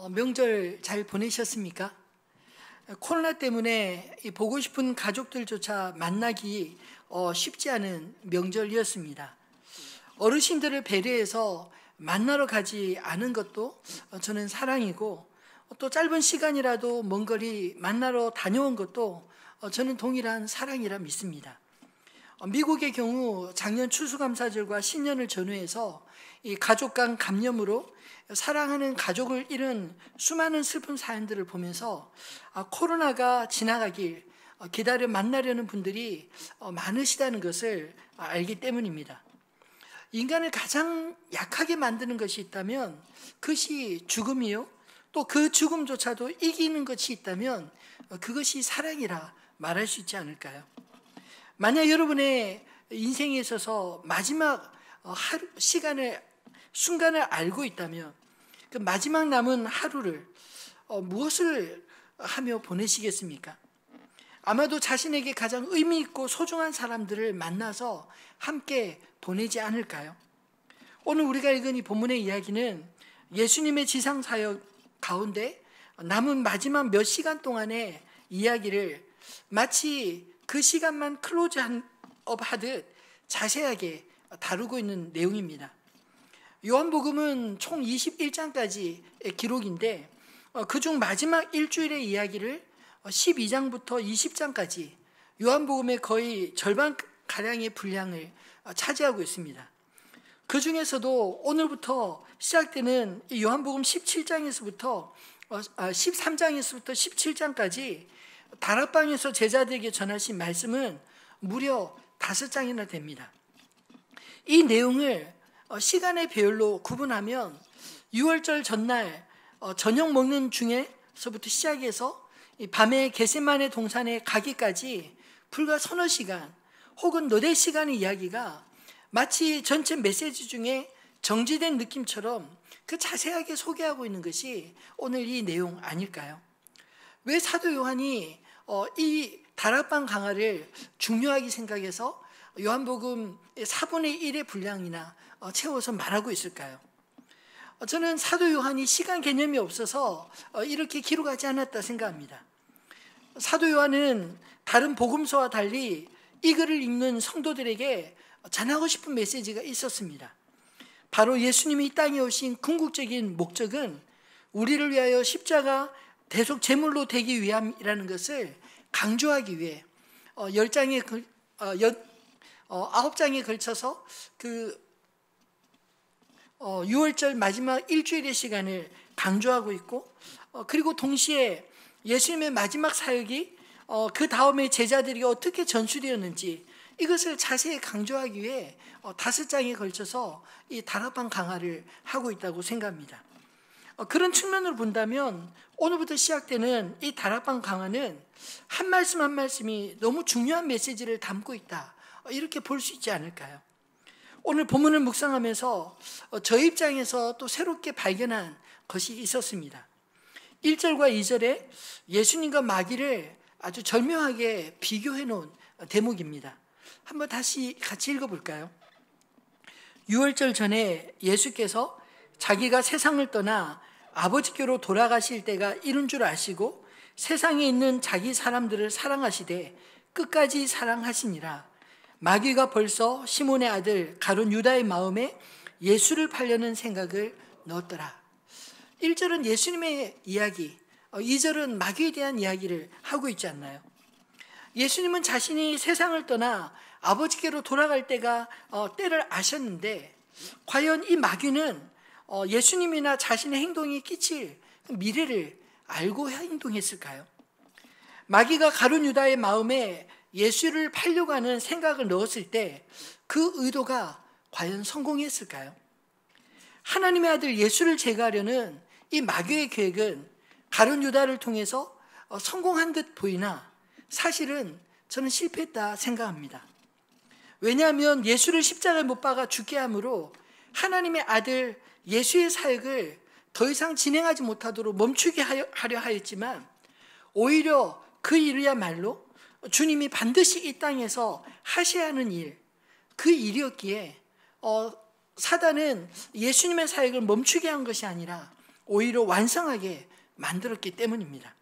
명절 잘 보내셨습니까? 코로나 때문에 보고 싶은 가족들조차 만나기 쉽지 않은 명절이었습니다. 어르신들을 배려해서 만나러 가지 않은 것도 저는 사랑이고, 또 짧은 시간이라도 먼 거리 만나러 다녀온 것도 저는 동일한 사랑이라 믿습니다. 미국의 경우 작년 추수감사절과 신년을 전후해서 이 가족 간 감염으로 사랑하는 가족을 잃은 수많은 슬픈 사연들을 보면서 코로나가 지나가길 기다려 만나려는 분들이 많으시다는 것을 알기 때문입니다. 인간을 가장 약하게 만드는 것이 있다면 그것이 죽음이요, 또 그 죽음조차도 이기는 것이 있다면 그것이 사랑이라 말할 수 있지 않을까요? 만약 여러분의 인생에 있어서 마지막 순간을 알고 있다면 그 마지막 남은 하루를 무엇을 하며 보내시겠습니까? 아마도 자신에게 가장 의미 있고 소중한 사람들을 만나서 함께 보내지 않을까요? 오늘 우리가 읽은 이 본문의 이야기는 예수님의 지상사역 가운데 남은 마지막 몇 시간 동안의 이야기를 마치 그 시간만 클로즈업 하듯 자세하게 다루고 있는 내용입니다. 요한복음은 총 21장까지의 기록인데 그중 마지막 일주일의 이야기를 12장부터 20장까지 요한복음의 거의 절반가량의 분량을 차지하고 있습니다. 그 중에서도 오늘부터 시작되는 요한복음 13장에서부터 17장까지 다락방에서 제자들에게 전하신 말씀은 무려 5장이나 됩니다. 이 내용을 시간의 배열로 구분하면 6월절 전날 저녁 먹는 중에서부터 시작해서 밤에 겟세마네 동산에 가기까지 불과 서너 시간 혹은 너댓 시간의 이야기가 마치 전체 메시지 중에 정지된 느낌처럼 그 자세하게 소개하고 있는 것이 오늘 이 내용 아닐까요? 왜 사도 요한이 이 다락방 강화를 중요하게 생각해서 요한복음 4분의 1의 분량이나 채워서 말하고 있을까요? 저는 사도 요한이 시간 개념이 없어서 이렇게 기록하지 않았다 생각합니다. 사도 요한은 다른 복음서와 달리 이 글을 읽는 성도들에게 전하고 싶은 메시지가 있었습니다. 바로 예수님이 이 땅에 오신 궁극적인 목적은 우리를 위하여 십자가 대속 제물로 되기 위함이라는 것을 강조하기 위해 9장에 걸쳐서 그 6월절 마지막 일주일의 시간을 강조하고 있고, 그리고 동시에 예수님의 마지막 사역이 그 다음에 제자들이 어떻게 전수되었는지 이것을 자세히 강조하기 위해 5장에 걸쳐서 이 다락방 강화를 하고 있다고 생각합니다. 그런 측면으로 본다면 오늘부터 시작되는 이 다락방 강화는 한 말씀 한 말씀이 너무 중요한 메시지를 담고 있다, 이렇게 볼 수 있지 않을까요? 오늘 본문을 묵상하면서 저희 입장에서 또 새롭게 발견한 것이 있었습니다. 1절과 2절에 예수님과 마귀를 아주 절묘하게 비교해 놓은 대목입니다. 한번 다시 같이 읽어볼까요? 6월절 전에 예수께서 자기가 세상을 떠나 아버지께로 돌아가실 때가 이른 줄 아시고 세상에 있는 자기 사람들을 사랑하시되 끝까지 사랑하시니라. 마귀가 벌써 시몬의 아들 가룟 유다의 마음에 예수를 팔려는 생각을 넣었더라. 1절은 예수님의 이야기, 2절은 마귀에 대한 이야기를 하고 있지 않나요? 예수님은 자신이 세상을 떠나 아버지께로 돌아갈 때를 아셨는데 과연 이 마귀는 예수님이나 자신의 행동이 끼칠 미래를 알고 행동했을까요? 마귀가 가룟 유다의 마음에 예수를 팔려고 하는 생각을 넣었을 때 그 의도가 과연 성공했을까요? 하나님의 아들 예수를 제거하려는 이 마귀의 계획은 가룟 유다를 통해서 성공한 듯 보이나 사실은 저는 실패했다 생각합니다. 왜냐하면 예수를 십자가에 못 박아 죽게 함으로 하나님의 아들 예수의 사역을 더 이상 진행하지 못하도록 멈추게 하려 하였지만 오히려 그 일이야말로 주님이 반드시 이 땅에서 하셔야 하는 일, 그 일이었기에 사단은 예수님의 사역을 멈추게 한 것이 아니라 오히려 완성하게 만들었기 때문입니다.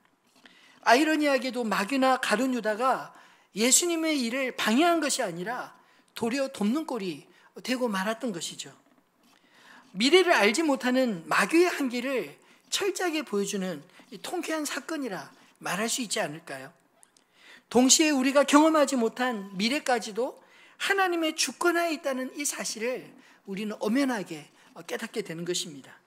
아이러니하게도 마귀나 가룟 유다가 예수님의 일을 방해한 것이 아니라 도리어 돕는 꼴이 되고 말았던 것이죠. 미래를 알지 못하는 마귀의 한계를 철저하게 보여주는 통쾌한 사건이라 말할 수 있지 않을까요? 동시에 우리가 경험하지 못한 미래까지도 하나님의 주권하에 있다는 이 사실을 우리는 엄연하게 깨닫게 되는 것입니다.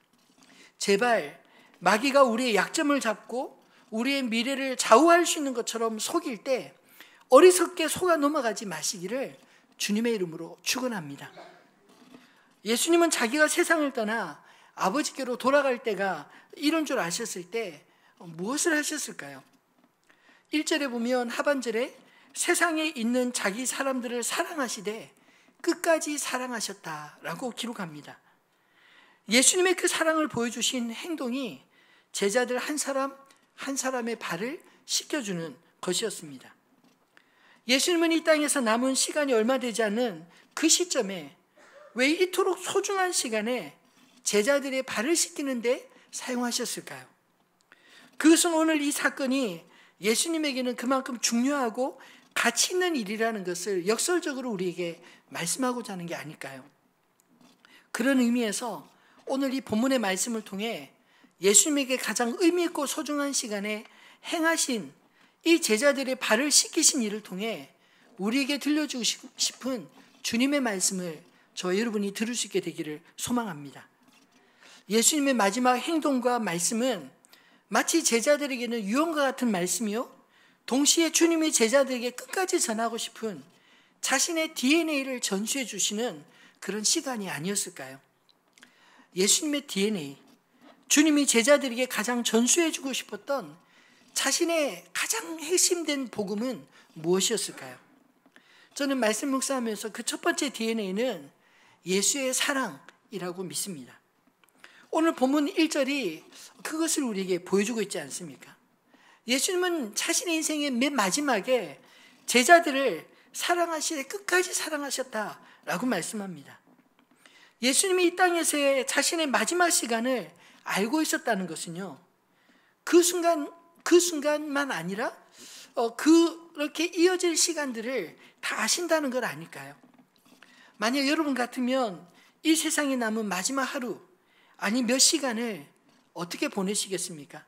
제발 마귀가 우리의 약점을 잡고 우리의 미래를 좌우할 수 있는 것처럼 속일 때 어리석게 속아 넘어가지 마시기를 주님의 이름으로 축원합니다. 예수님은 자기가 세상을 떠나 아버지께로 돌아갈 때가 이런 줄 아셨을 때 무엇을 하셨을까요? 1절에 보면 하반절에 세상에 있는 자기 사람들을 사랑하시되 끝까지 사랑하셨다라고 기록합니다. 예수님의 그 사랑을 보여주신 행동이 제자들 한 사람 한 사람의 발을 씻겨주는 것이었습니다. 예수님은 이 땅에서 남은 시간이 얼마 되지 않은 그 시점에 왜 이토록 소중한 시간에 제자들의 발을 씻기는데 사용하셨을까요? 그것은 오늘 이 사건이 예수님에게는 그만큼 중요하고 가치 있는 일이라는 것을 역설적으로 우리에게 말씀하고자 하는 게 아닐까요? 그런 의미에서 오늘 이 본문의 말씀을 통해 예수님에게 가장 의미 있고 소중한 시간에 행하신 이 제자들의 발을 씻기신 일을 통해 우리에게 들려주고 싶은 주님의 말씀을 저 여러분이 들을 수 있게 되기를 소망합니다. 예수님의 마지막 행동과 말씀은 마치 제자들에게는 유언과 같은 말씀이요, 동시에 주님이 제자들에게 끝까지 전하고 싶은 자신의 DNA를 전수해 주시는 그런 시간이 아니었을까요? 예수님의 DNA, 주님이 제자들에게 가장 전수해 주고 싶었던 자신의 가장 핵심된 복음은 무엇이었을까요? 저는 말씀 묵상하면서 그 첫 번째 DNA는 예수의 사랑이라고 믿습니다. 오늘 본문 1절이 그것을 우리에게 보여주고 있지 않습니까? 예수님은 자신의 인생의 맨 마지막에 제자들을 사랑하시되 끝까지 사랑하셨다라고 말씀합니다. 예수님이 이 땅에서의 자신의 마지막 시간을 알고 있었다는 것은요, 그 순간만 아니라 그렇게 이어질 시간들을 다 아신다는 것 아닐까요? 만약 여러분 같으면 이 세상에 남은 마지막 하루, 아니 몇 시간을 어떻게 보내시겠습니까?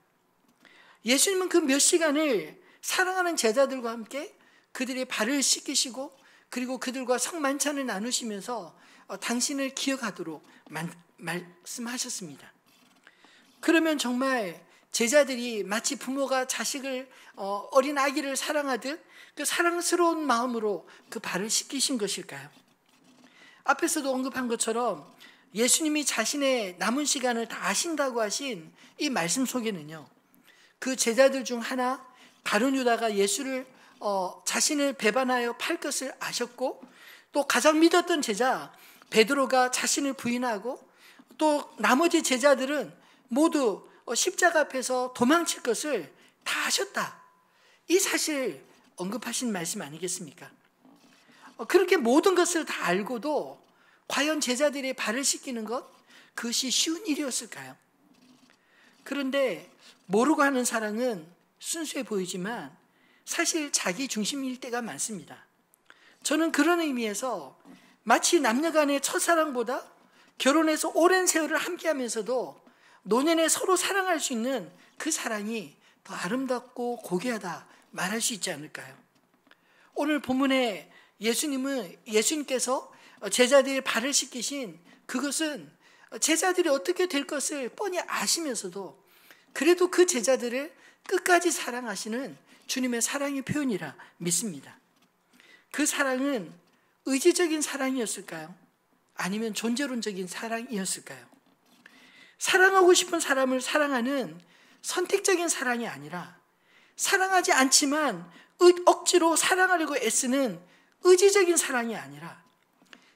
예수님은 그 몇 시간을 사랑하는 제자들과 함께 그들의 발을 씻기시고 그리고 그들과 성만찬을 나누시면서 당신을 기억하도록 말씀하셨습니다. 그러면 정말 제자들이 마치 부모가 자식을 어린 아기를 사랑하듯 그 사랑스러운 마음으로 그 발을 씻기신 것일까요? 앞에서도 언급한 것처럼 예수님이 자신의 남은 시간을 다 아신다고 하신 이 말씀 속에는요, 그 제자들 중 하나 가룟 유다가 예수를 자신을 배반하여 팔 것을 아셨고, 또 가장 믿었던 제자 베드로가 자신을 부인하고, 또 나머지 제자들은 모두 십자가 앞에서 도망칠 것을 다 아셨다, 이 사실 언급하신 말씀 아니겠습니까? 그렇게 모든 것을 다 알고도 과연 제자들의 발을 씻기는 것, 그것이 쉬운 일이었을까요? 그런데 모르고 하는 사랑은 순수해 보이지만 사실 자기 중심일 때가 많습니다. 저는 그런 의미에서 마치 남녀간의 첫사랑보다 결혼해서 오랜 세월을 함께하면서도 노년에 서로 사랑할 수 있는 그 사랑이 더 아름답고 고귀하다 말할 수 있지 않을까요? 오늘 본문에 예수님께서 제자들의 발을 씻기신 그것은 제자들이 어떻게 될 것을 뻔히 아시면서도 그래도 그 제자들을 끝까지 사랑하시는 주님의 사랑의 표현이라 믿습니다. 그 사랑은 의지적인 사랑이었을까요? 아니면 존재론적인 사랑이었을까요? 사랑하고 싶은 사람을 사랑하는 선택적인 사랑이 아니라 사랑하지 않지만 억지로 사랑하려고 애쓰는 의지적인 사랑이 아니라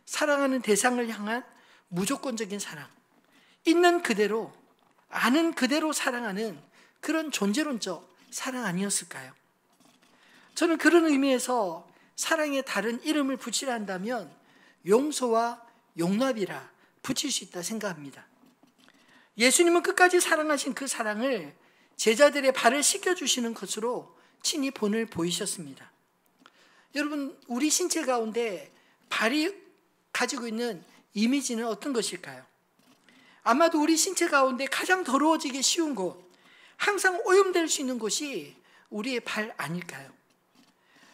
사랑하는 대상을 향한 무조건적인 사랑, 있는 그대로 아는 그대로 사랑하는 그런 존재론적 사랑 아니었을까요? 저는 그런 의미에서 사랑에 다른 이름을 붙이려 한다면 용서와 용납이라 붙일 수 있다 생각합니다. 예수님은 끝까지 사랑하신 그 사랑을 제자들의 발을 씻겨주시는 것으로 친히 본을 보이셨습니다. 여러분, 우리 신체 가운데 발이 가지고 있는 이미지는 어떤 것일까요? 아마도 우리 신체 가운데 가장 더러워지기 쉬운 곳, 항상 오염될 수 있는 곳이 우리의 발 아닐까요?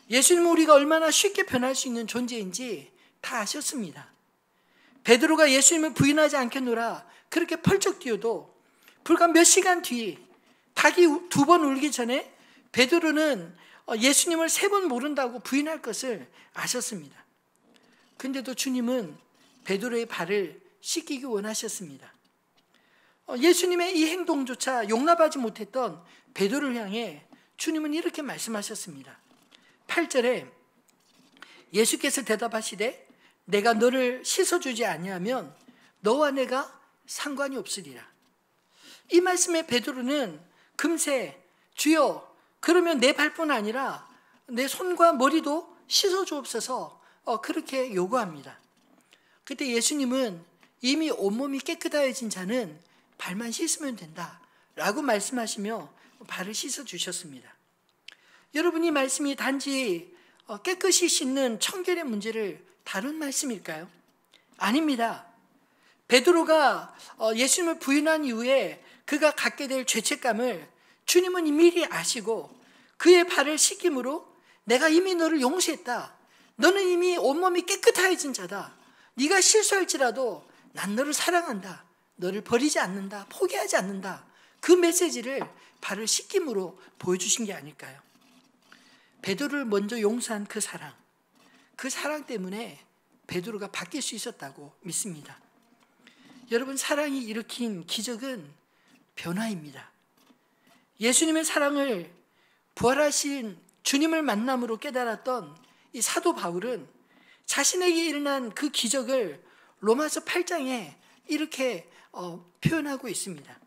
예수님은 우리가 얼마나 쉽게 변할 수 있는 존재인지 다 아셨습니다. 베드로가 예수님을 부인하지 않겠노라 그렇게 펄쩍 뛰어도 불과 몇 시간 뒤 닭이 2번 울기 전에 베드로는 예수님을 3번 모른다고 부인할 것을 아셨습니다. 근데도 주님은 베드로의 발을 씻기기 원하셨습니다. 예수님의 이 행동조차 용납하지 못했던 베드로를 향해 주님은 이렇게 말씀하셨습니다. 8절에 예수께서 대답하시되 내가 너를 씻어주지 아니하면 너와 내가 상관이 없으리라. 이 말씀에 베드로는 금세 주여 그러면 내 발뿐 아니라 내 손과 머리도 씻어주옵소서 그렇게 요구합니다. 그때 예수님은 이미 온몸이 깨끗하여진 자는 발만 씻으면 된다라고 말씀하시며 발을 씻어주셨습니다. 여러분, 이 말씀이 단지 깨끗이 씻는 청결의 문제를 다룬 말씀일까요? 아닙니다. 베드로가 예수님을 부인한 이후에 그가 갖게 될 죄책감을 주님은 미리 아시고 그의 발을 씻김으로 내가 이미 너를 용서했다. 너는 이미 온몸이 깨끗해진 자다. 네가 실수할지라도 난 너를 사랑한다. 너를 버리지 않는다. 포기하지 않는다. 그 메시지를 발을 씻김으로 보여주신 게 아닐까요? 베드로를 먼저 용서한 그 사랑 때문에 베드로가 바뀔 수 있었다고 믿습니다. 여러분, 사랑이 일으킨 기적은 변화입니다. 예수님의 사랑을 부활하신 주님을 만남으로 깨달았던 이 사도 바울은 자신에게 일어난 그 기적을 로마서 8장에 이렇게 표현하고 있습니다.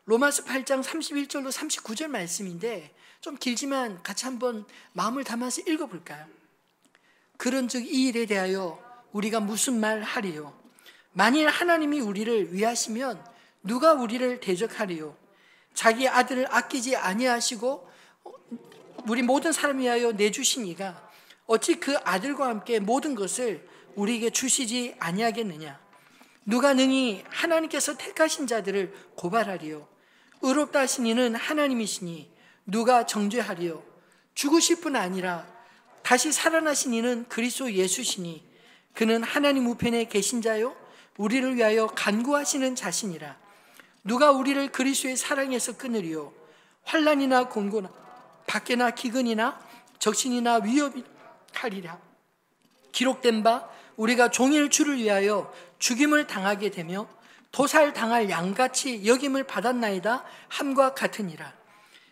로마서 8장 31절로 39절 말씀인데 좀 길지만 같이 한번 마음을 담아서 읽어볼까요? 그런즉 이 일에 대하여 우리가 무슨 말 하리요? 만일 하나님이 우리를 위하시면 누가 우리를 대적하리요? 자기 아들을 아끼지 아니하시고 우리 모든 사람 위하여 내주신 이가 어찌 그 아들과 함께 모든 것을 우리에게 주시지 아니하겠느냐? 누가 능히 하나님께서 택하신 자들을 고발하리요? 의롭다 하신 이는 하나님이시니 누가 정죄하리요? 죽으실 뿐 아니라 다시 살아나신 이는 그리스도 예수시니 그는 하나님 우편에 계신 자요 우리를 위하여 간구하시는 자신이라. 누가 우리를 그리스도의 사랑에서 끊으리요? 환난이나 곤고나 박해나 기근이나 적신이나 위협이 하리라. 기록된 바 우리가 종일 주를 위하여 죽임을 당하게 되며 도살 당할 양같이 여김을 받았나이다 함과 같으니라.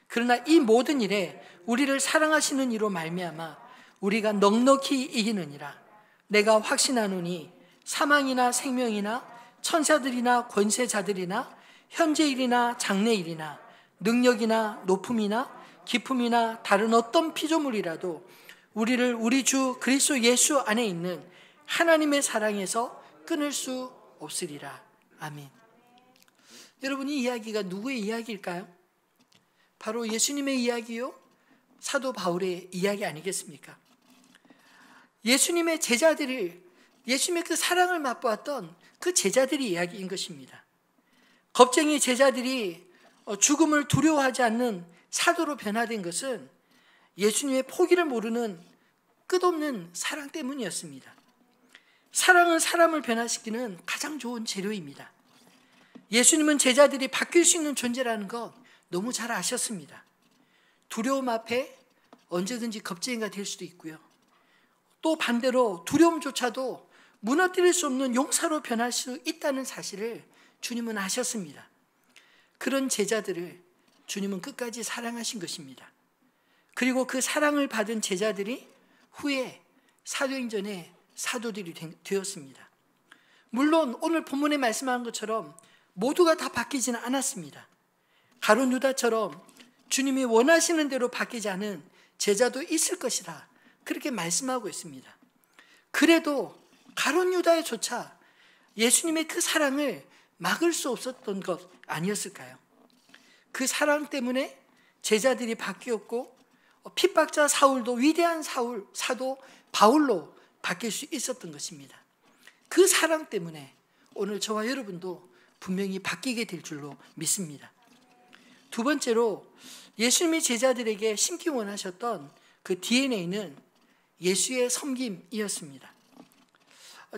그러나 이 모든 일에 우리를 사랑하시는 이로 말미암아 우리가 넉넉히 이기느니라. 내가 확신하노니 사망이나 생명이나 천사들이나 권세자들이나 현재일이나 장래일이나 능력이나 높음이나 기품이나 다른 어떤 피조물이라도 우리를 우리 주 그리스도 예수 안에 있는 하나님의 사랑에서 끊을 수 없으리라. 아멘. 여러분, 이 이야기가 누구의 이야기일까요? 바로 예수님의 이야기요, 사도 바울의 이야기 아니겠습니까? 예수님의 제자들이, 예수님의 그 사랑을 맛보았던 그 제자들의 이야기인 것입니다. 겁쟁이 제자들이 죽음을 두려워하지 않는 사도로 변화된 것은 예수님의 포기를 모르는 끝없는 사랑 때문이었습니다. 사랑은 사람을 변화시키는 가장 좋은 재료입니다. 예수님은 제자들이 바뀔 수 있는 존재라는 것 너무 잘 아셨습니다. 두려움 앞에 언제든지 겁쟁이가 될 수도 있고요. 또 반대로 두려움조차도 무너뜨릴 수 없는 용사로 변할 수 있다는 사실을 주님은 아셨습니다. 그런 제자들을 주님은 끝까지 사랑하신 것입니다. 그리고 그 사랑을 받은 제자들이 후에 사도행전의 사도들이 되었습니다. 물론 오늘 본문에 말씀한 것처럼 모두가 다 바뀌지는 않았습니다. 가룟 유다처럼 주님이 원하시는 대로 바뀌지 않은 제자도 있을 것이다, 그렇게 말씀하고 있습니다. 그래도 가룟 유다에조차 예수님의 그 사랑을 막을 수 없었던 것 아니었을까요? 그 사랑 때문에 제자들이 바뀌었고 핍박자 사울도 위대한 사도 바울로 바뀔 수 있었던 것입니다. 그 사랑 때문에 오늘 저와 여러분도 분명히 바뀌게 될 줄로 믿습니다. 두 번째로 예수님이 제자들에게 심기 원하셨던 그 DNA는 예수의 섬김이었습니다.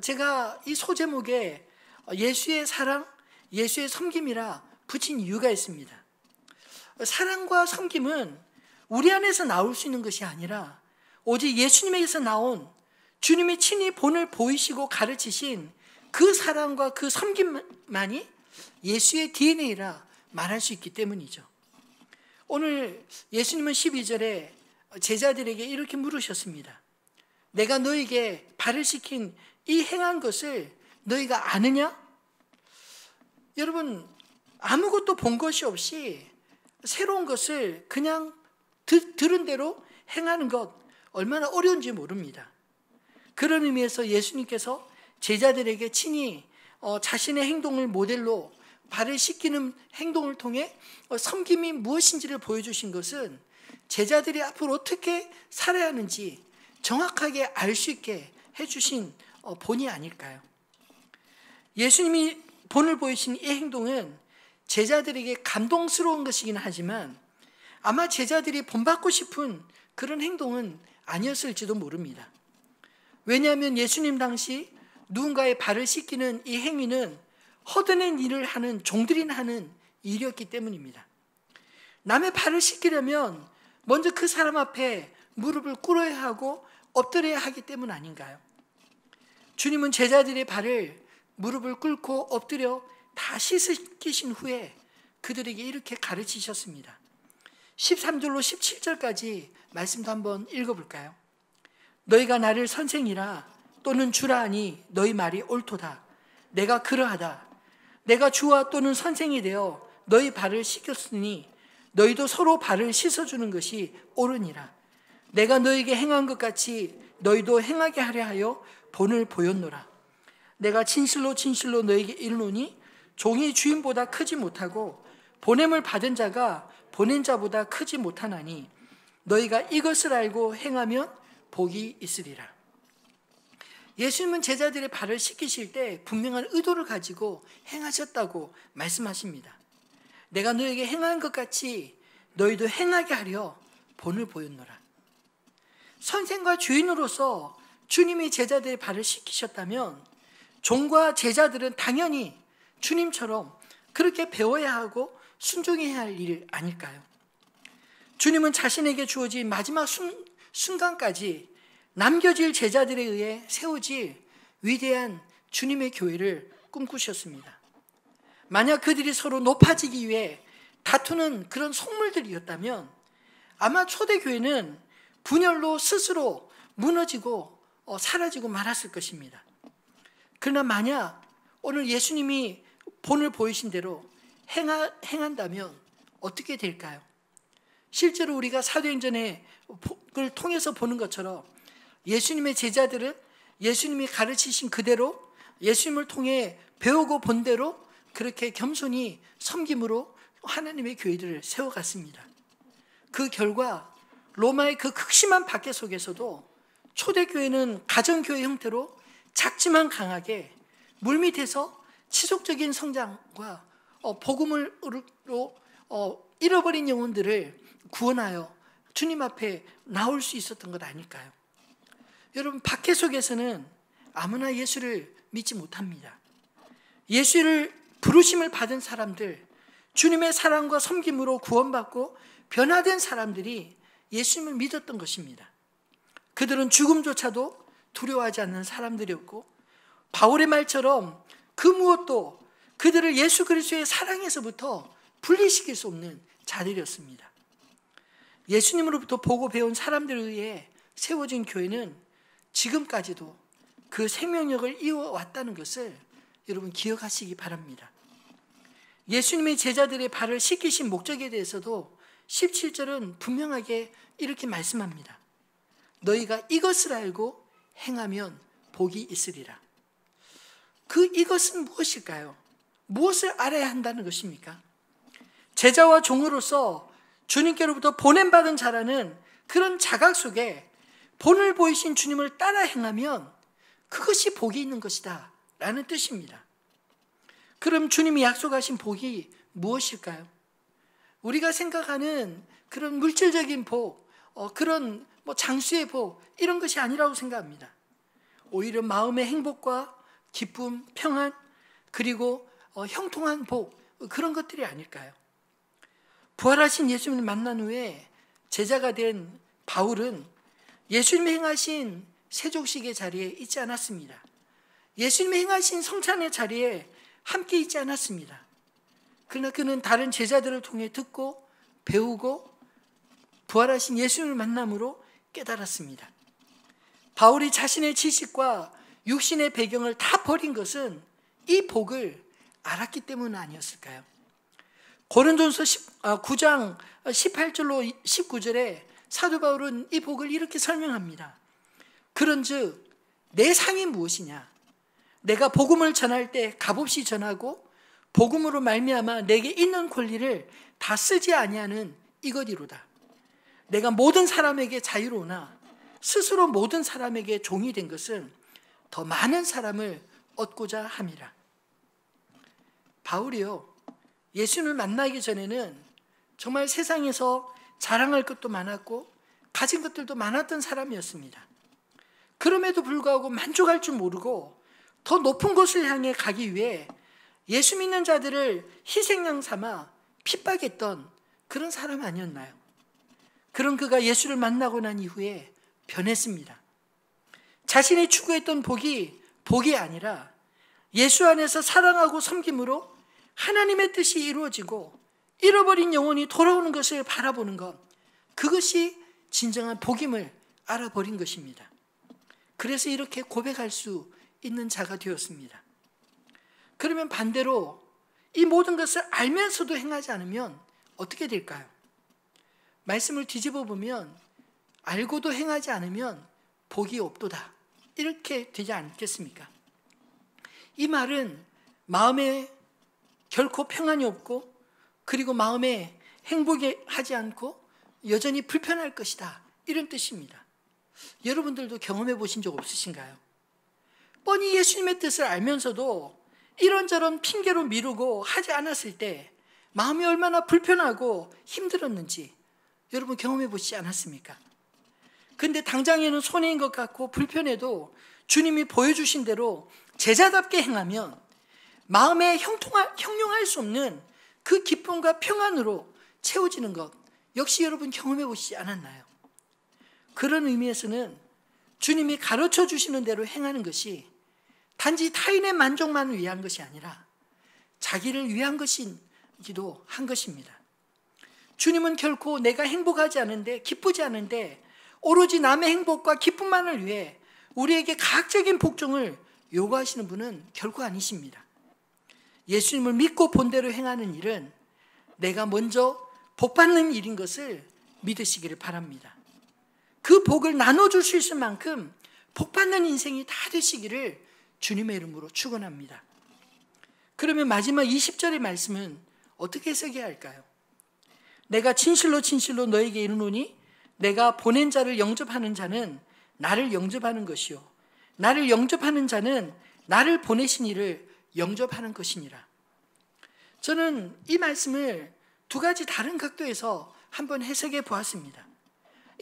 제가 이 소제목에 예수의 사랑, 예수의 섬김이라 붙인 이유가 있습니다. 사랑과 섬김은 우리 안에서 나올 수 있는 것이 아니라 오직 예수님에게서 나온 주님이 친히 본을 보이시고 가르치신 그 사랑과 그 섬김만이 예수의 DNA라 말할 수 있기 때문이죠. 오늘 예수님은 12절에 제자들에게 이렇게 물으셨습니다. 내가 너에게 발을 씻긴 이 행한 것을 너희가 아느냐? 여러분, 아무것도 본 것이 없이 새로운 것을 그냥 들은 대로 행하는 것 얼마나 어려운지 모릅니다. 그런 의미에서 예수님께서 제자들에게 친히 자신의 행동을 모델로 발을 씻기는 행동을 통해 섬김이 무엇인지를 보여주신 것은 제자들이 앞으로 어떻게 살아야 하는지 정확하게 알 수 있게 해주신 본이 아닐까요? 예수님이 본을 보이신 이 행동은 제자들에게 감동스러운 것이긴 하지만 아마 제자들이 본받고 싶은 그런 행동은 아니었을지도 모릅니다. 왜냐하면 예수님 당시 누군가의 발을 씻기는 이 행위는 허드렛 일을 하는 종들이 하는 일이었기 때문입니다. 남의 발을 씻기려면 먼저 그 사람 앞에 무릎을 꿇어야 하고 엎드려야 하기 때문 아닌가요? 주님은 제자들의 발을 무릎을 꿇고 엎드려 다 씻기신 후에 그들에게 이렇게 가르치셨습니다. 13절로 17절까지 말씀도 한번 읽어볼까요? 너희가 나를 선생이라 또는 주라 하니 너희 말이 옳도다. 내가 그러하다. 내가 주와 또는 선생이 되어 너희 발을 씻겼으니 너희도 서로 발을 씻어주는 것이 옳으니라. 내가 너희에게 행한 것 같이 너희도 행하게 하려 하여 본을 보였노라. 내가 진실로 진실로 너희에게 이르노니 종이 주인보다 크지 못하고 보냄을 받은 자가 보낸 자보다 크지 못하나니 너희가 이것을 알고 행하면 복이 있으리라. 예수님은 제자들의 발을 씻기실 때 분명한 의도를 가지고 행하셨다고 말씀하십니다. 내가 너에게 행한 것 같이 너희도 행하게 하려 본을 보였노라. 선생과 주인으로서 주님이 제자들의 발을 씻기셨다면 종과 제자들은 당연히 주님처럼 그렇게 배워야 하고 순종해야 할 일 아닐까요? 주님은 자신에게 주어진 마지막 순간까지 남겨질 제자들에 의해 세워질 위대한 주님의 교회를 꿈꾸셨습니다. 만약 그들이 서로 높아지기 위해 다투는 그런 속물들이었다면 아마 초대교회는 분열로 스스로 무너지고 사라지고 말았을 것입니다. 그러나 만약 오늘 예수님이 본을 보이신 대로 행한다면 어떻게 될까요? 실제로 우리가 사도행전을 통해서 보는 것처럼 예수님의 제자들은 예수님이 가르치신 그대로 예수님을 통해 배우고 본 대로 그렇게 겸손히 섬김으로 하나님의 교회들을 세워갔습니다. 그 결과 로마의 그 극심한 박해 속에서도 초대교회는 가정교회 형태로 작지만 강하게 물밑에서 지속적인 성장과 복음으로 잃어버린 영혼들을 구원하여 주님 앞에 나올 수 있었던 것 아닐까요? 여러분, 박해 속에서는 아무나 예수를 믿지 못합니다. 예수를 부르심을 받은 사람들, 주님의 사랑과 섬김으로 구원받고 변화된 사람들이 예수님을 믿었던 것입니다. 그들은 죽음조차도 두려워하지 않는 사람들이었고 바울의 말처럼 그 무엇도 그들을 예수 그리스도의 사랑에서부터 분리시킬 수 없는 자들이었습니다. 예수님으로부터 보고 배운 사람들에 의해 세워진 교회는 지금까지도 그 생명력을 이어왔다는 것을 여러분 기억하시기 바랍니다. 예수님의 제자들의 발을 씻기신 목적에 대해서도 17절은 분명하게 이렇게 말씀합니다. 너희가 이것을 알고 행하면 복이 있으리라. 그 이것은 무엇일까요? 무엇을 알아야 한다는 것입니까? 제자와 종으로서 주님께로부터 보냄받은 자라는 그런 자각 속에 본을 보이신 주님을 따라 행하면 그것이 복이 있는 것이다 라는 뜻입니다. 그럼 주님이 약속하신 복이 무엇일까요? 우리가 생각하는 그런 물질적인 복, 그런 장수의 복, 이런 것이 아니라고 생각합니다. 오히려 마음의 행복과 기쁨, 평안, 그리고 형통한 복, 그런 것들이 아닐까요? 부활하신 예수님을 만난 후에 제자가 된 바울은 예수님이 행하신 세족식의 자리에 있지 않았습니다. 예수님이 행하신 성찬의 자리에 함께 있지 않았습니다. 그러나 그는 다른 제자들을 통해 듣고 배우고 부활하신 예수님을 만남으로 깨달았습니다. 바울이 자신의 지식과 육신의 배경을 다 버린 것은 이 복을 알았기 때문 아니었을까요? 고린도전서 9장 18절로 19절에 사도 바울은 이 복을 이렇게 설명합니다. 그런즉 내 상이 무엇이냐? 내가 복음을 전할 때 값없이 전하고 복음으로 말미암아 내게 있는 권리를 다 쓰지 아니하는 이것이로다. 내가 모든 사람에게 자유로우나 스스로 모든 사람에게 종이 된 것은 더 많은 사람을 얻고자 함이라. 바울이요, 예수님을 만나기 전에는 정말 세상에서 자랑할 것도 많았고 가진 것들도 많았던 사람이었습니다. 그럼에도 불구하고 만족할 줄 모르고 더 높은 곳을 향해 가기 위해 예수 믿는 자들을 희생양 삼아 핍박했던 그런 사람 아니었나요? 그런 그가 예수를 만나고 난 이후에 변했습니다. 자신이 추구했던 복이 아니라 예수 안에서 사랑하고 섬김으로 하나님의 뜻이 이루어지고 잃어버린 영혼이 돌아오는 것을 바라보는 것, 그것이 진정한 복임을 알아버린 것입니다. 그래서 이렇게 고백할 수 있는 자가 되었습니다. 그러면 반대로 이 모든 것을 알면서도 행하지 않으면 어떻게 될까요? 말씀을 뒤집어 보면 알고도 행하지 않으면 복이 없도다, 이렇게 되지 않겠습니까? 이 말은 마음에 결코 평안이 없고 그리고 마음에 행복이 하지 않고 여전히 불편할 것이다, 이런 뜻입니다. 여러분들도 경험해 보신 적 없으신가요? 뻔히 예수님의 뜻을 알면서도 이런저런 핑계로 미루고 하지 않았을 때 마음이 얼마나 불편하고 힘들었는지 여러분 경험해 보시지 않았습니까? 근데 당장에는 손해인 것 같고 불편해도 주님이 보여주신 대로 제자답게 행하면 마음에 형용할 수 없는 그 기쁨과 평안으로 채워지는 것, 역시 여러분 경험해 보시지 않았나요? 그런 의미에서는 주님이 가르쳐 주시는 대로 행하는 것이 단지 타인의 만족만을 위한 것이 아니라 자기를 위한 것이기도 한 것입니다. 주님은 결코 내가 행복하지 않은데, 기쁘지 않은데 오로지 남의 행복과 기쁨만을 위해 우리에게 가학적인 복종을 요구하시는 분은 결코 아니십니다. 예수님을 믿고 본대로 행하는 일은 내가 먼저 복받는 일인 것을 믿으시기를 바랍니다. 그 복을 나눠줄 수 있을 만큼 복받는 인생이 다 되시기를 주님의 이름으로 축원합니다. 그러면 마지막 20절의 말씀은 어떻게 해석해야 할까요? 내가 진실로 진실로 너에게 이르노니 내가 보낸 자를 영접하는 자는 나를 영접하는 것이요 나를 영접하는 자는 나를 보내신 이를 영접하는 것이니라. 저는 이 말씀을 두 가지 다른 각도에서 한번 해석해 보았습니다.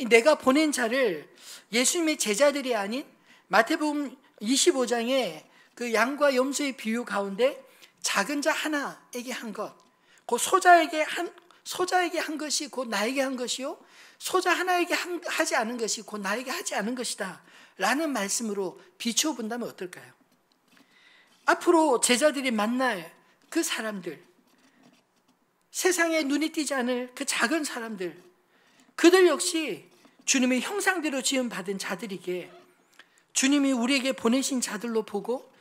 내가 보낸 자를 예수님의 제자들이 아닌 마태복음 25장의 그 양과 염소의 비유 가운데 작은 자 하나에게 한 것, 그 소자에게 한 것이 곧 나에게 한 것이요 소자 하나에게 하지 않은 것이 곧 나에게 하지 않은 것이다 라는 말씀으로 비추어 본다면 어떨까요? 앞으로 제자들이 만날 그 사람들, 세상에 눈이 띄지 않을 그 작은 사람들, 그들 역시 주님의 형상대로 지음받은 자들이기에 주님이 우리에게 보내신 자들로 보고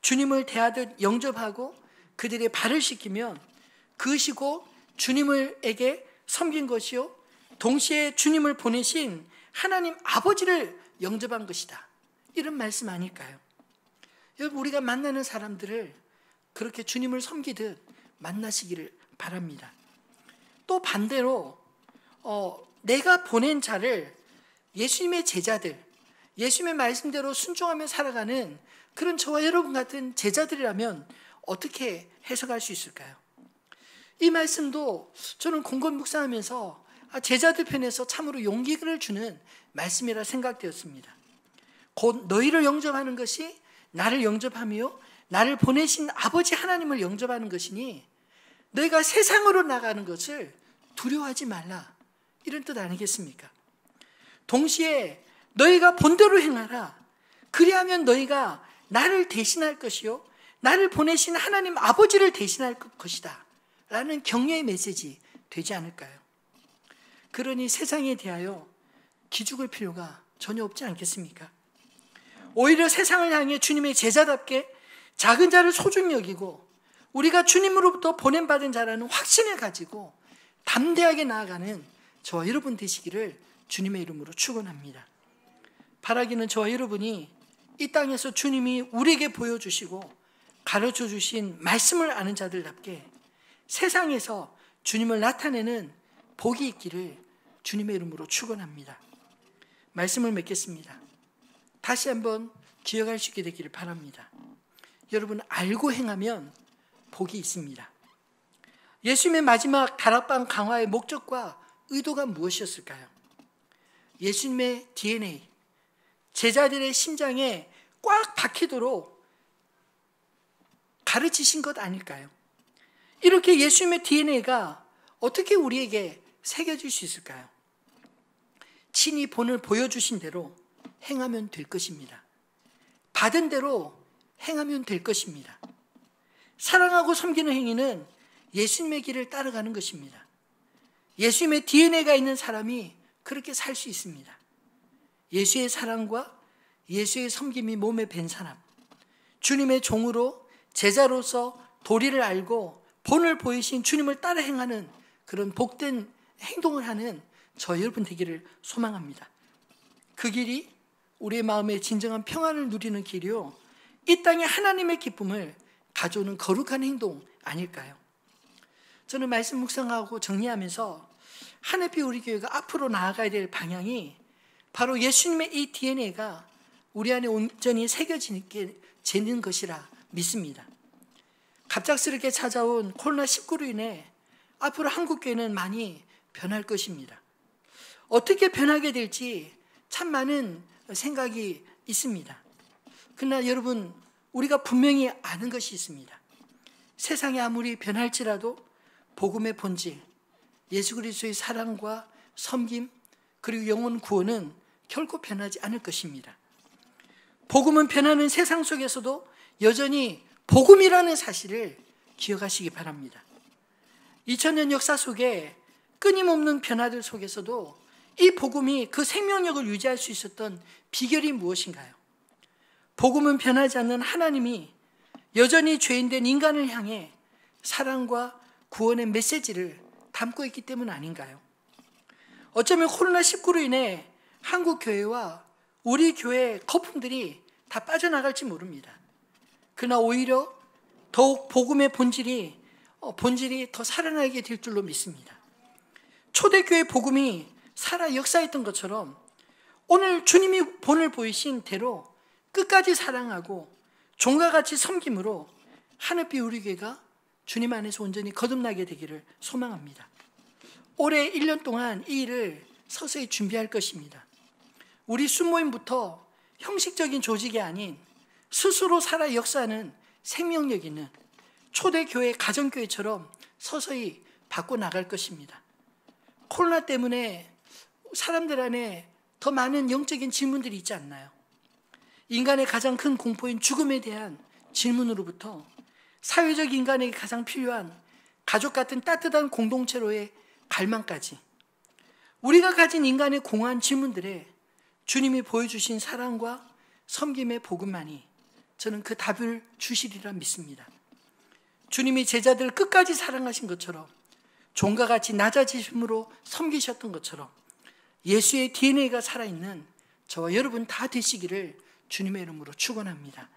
주님을 대하듯 영접하고 그들의 발을 씻기면 그것이 곧 주님에게 섬긴 것이요 동시에 주님을 보내신 하나님 아버지를 영접한 것이다, 이런 말씀 아닐까요? 여러분, 우리가 만나는 사람들을 그렇게 주님을 섬기듯 만나시기를 바랍니다. 또 반대로 내가 보낸 자를 예수님의 제자들, 예수님의 말씀대로 순종하며 살아가는 그런 저와 여러분 같은 제자들이라면 어떻게 해석할 수 있을까요? 이 말씀도 저는 곤곤 묵상하면서 제자들 편에서 참으로 용기를 주는 말씀이라 생각되었습니다. 곧 너희를 영접하는 것이 나를 영접하며 나를 보내신 아버지 하나님을 영접하는 것이니 너희가 세상으로 나가는 것을 두려워하지 말라, 이런 뜻 아니겠습니까? 동시에 너희가 본대로 행하라. 그리하면 너희가 나를 대신할 것이요 나를 보내신 하나님 아버지를 대신할 것이다 라는 격려의 메시지 되지 않을까요? 그러니 세상에 대하여 기죽을 필요가 전혀 없지 않겠습니까? 오히려 세상을 향해 주님의 제자답게 작은 자를 소중히 여기고 우리가 주님으로부터 보냄받은 자라는 확신을 가지고 담대하게 나아가는 저와 여러분 되시기를 주님의 이름으로 축원합니다. 바라기는 저와 여러분이 이 땅에서 주님이 우리에게 보여주시고 가르쳐 주신 말씀을 아는 자들답게 세상에서 주님을 나타내는 복이 있기를 주님의 이름으로 축원합니다. 말씀을 맺겠습니다. 다시 한번 기억할 수 있게 되기를 바랍니다. 여러분, 알고 행하면 복이 있습니다. 예수님의 마지막 다락방 강화의 목적과 의도가 무엇이었을까요? 예수님의 DNA, 제자들의 심장에 꽉 박히도록 가르치신 것 아닐까요? 이렇게 예수님의 DNA가 어떻게 우리에게 새겨질 수 있을까요? 친히 본을 보여주신 대로 행하면 될 것입니다. 받은 대로 행하면 될 것입니다. 사랑하고 섬기는 행위는 예수님의 길을 따라가는 것입니다. 예수님의 DNA가 있는 사람이 그렇게 살 수 있습니다. 예수의 사랑과 예수의 섬김이 몸에 밴 사람, 주님의 종으로 제자로서 도리를 알고 본을 보이신 주님을 따라 행하는 그런 복된 행동을 하는 저 여러분 되기를 소망합니다. 그 길이 우리의 마음에 진정한 평안을 누리는 길이요, 이 땅에 하나님의 기쁨을 가져오는 거룩한 행동 아닐까요? 저는 말씀 묵상하고 정리하면서 하늘빛 우리 교회가 앞으로 나아가야 될 방향이 바로 예수님의 이 DNA가 우리 안에 온전히 새겨지는 것이라 믿습니다. 갑작스럽게 찾아온 코로나19로 인해 앞으로 한국교회는 많이 변할 것입니다. 어떻게 변하게 될지 참 많은 생각이 있습니다. 그러나 여러분, 우리가 분명히 아는 것이 있습니다. 세상이 아무리 변할지라도 복음의 본질, 예수 그리스도의 사랑과 섬김, 그리고 영혼 구원은 결코 변하지 않을 것입니다. 복음은 변하는 세상 속에서도 여전히 복음이라는 사실을 기억하시기 바랍니다. 2000년 역사 속에 끊임없는 변화들 속에서도 이 복음이 그 생명력을 유지할 수 있었던 비결이 무엇인가요? 복음은 변하지 않는 하나님이 여전히 죄인된 인간을 향해 사랑과 구원의 메시지를 담고 있기 때문 아닌가요? 어쩌면 코로나19로 인해 한국 교회와 우리 교회의 거품들이 다 빠져나갈지 모릅니다. 그러나 오히려 더욱 복음의 본질이 더 살아나게 될 줄로 믿습니다. 초대교회 복음이 살아 역사했던 것처럼 오늘 주님이 본을 보이신 대로 끝까지 사랑하고 종과 같이 섬김으로 하늘빛 우리 교회가 주님 안에서 온전히 거듭나게 되기를 소망합니다. 올해 1년 동안 이 일을 서서히 준비할 것입니다. 우리 순모임부터 형식적인 조직이 아닌 스스로 살아 역사하는 생명력 있는 초대교회 가정교회처럼 서서히 바꿔나갈 것입니다. 코로나 때문에 사람들 안에 더 많은 영적인 질문들이 있지 않나요? 인간의 가장 큰 공포인 죽음에 대한 질문으로부터 사회적 인간에게 가장 필요한 가족 같은 따뜻한 공동체로의 갈망까지 우리가 가진 인간의 공허한 질문들에 주님이 보여주신 사랑과 섬김의 복음만이 저는 그 답을 주시리라 믿습니다. 주님이 제자들을 끝까지 사랑하신 것처럼 종과 같이 낮아지심으로 섬기셨던 것처럼 예수의 DNA가 살아있는 저와 여러분 다 되시기를 주님의 이름으로 축원합니다.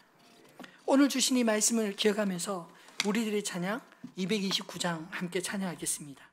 오늘 주신 이 말씀을 기억하면서 우리들의 찬양 229장 함께 찬양하겠습니다.